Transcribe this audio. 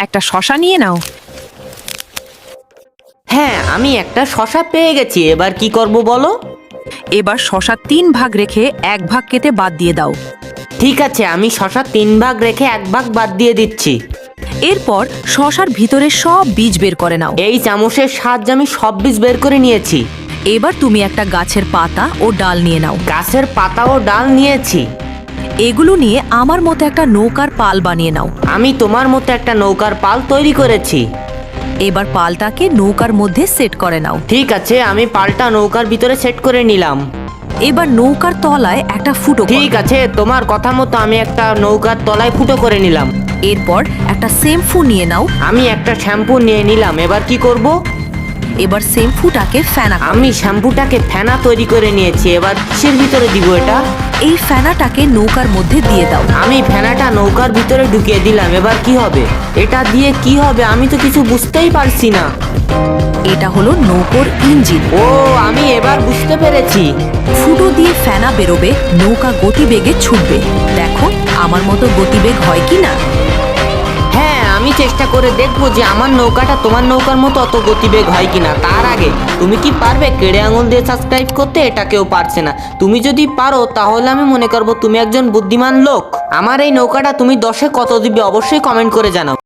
একটা শশা নিয়ে নাও। হ্যাঁ, আমি একটা শশা পেয়ে গেছি। এবার কি করব বলো? এবার শশা 3 ভাগ রেখে 1 ভাগ কেটে বাদ দিয়ে দাও। ঠিক আছে, আমি শশা 3 ভাগ রেখে 1 ভাগ বাদ দিয়ে দিচ্ছি। এরপর শশার ভিতরে সব বীজ বের করে নাও। এই চামচের সাহায্যে আমি সব বীজ বের করে নিয়েছি। এবার তুমি একটা গাছের পাতা ও ডাল নিয়ে নাও। গাছের পাতা ও ডাল নিয়েছি। এগুলো নিয়ে আমার মতো একটা নৌকার পাল বানিয়ে নাও। আমি তোমার মতো একটা নৌকার পাল তৈরি করেছি। এবার পালটাকে নৌকার মধ্যে সেট করে নাও। ঠিক আছে, আমি পালটা নৌকার ভিতরে সেট করে নিলাম। এবার নৌকার তলায় একটা ফুটো করো। ঠিক আছে, তোমার কথা মতো আমি একটা নৌকার তলায় ফুটো করে নিলাম। এরপর একটা শ্যাম্পু নিয়ে নাও। আমি একটা শ্যাম্পু নিয়ে নিলাম। এবার কি করব? এবার শ্যাম্পুটাকে ফেনা করো। আমি শ্যাম্পুটাকে ফেনা তৈরি করে নিয়েছি। এবার কিসের ভিতরে দিব এটা? এই ফেনাটাকে নৌকার মধ্যে দিয়ে দাও। আমি ফেনাটা নৌকার ভিতরে ঢুকিয়ে দিলাম। এবার কি হবে? এটা দিয়ে কি হবে আমি তো কিছু বুঝতেই পারছি না। এটা হলো নৌকোর ইঞ্জিন। ও, আমি এবার বুঝতে পেরেছি। ফুটো দিয়ে ফেনা বেরোবে, নৌকা গতিবেগে ছুটবে। দেখো আমার মতো গতিবেগ হয় কি না। হ্যাঁ, আমি চেষ্টা করে দেখবো যে আমার নৌকাটা তোমার নৌকার মতো অত গতিবেগ হয় কিনা। তার আগে তুমি কি পারবে কেড়ে আঙুল দিয়ে সাবস্ক্রাইব করতে? এটা কেউ পারছে না। তুমি যদি পারো তাহলে আমি মনে করবো তুমি একজন বুদ্ধিমান লোক। আমার এই নৌকাটা তুমি 10-এ কত দিবে অবশ্যই কমেন্ট করে জানাও।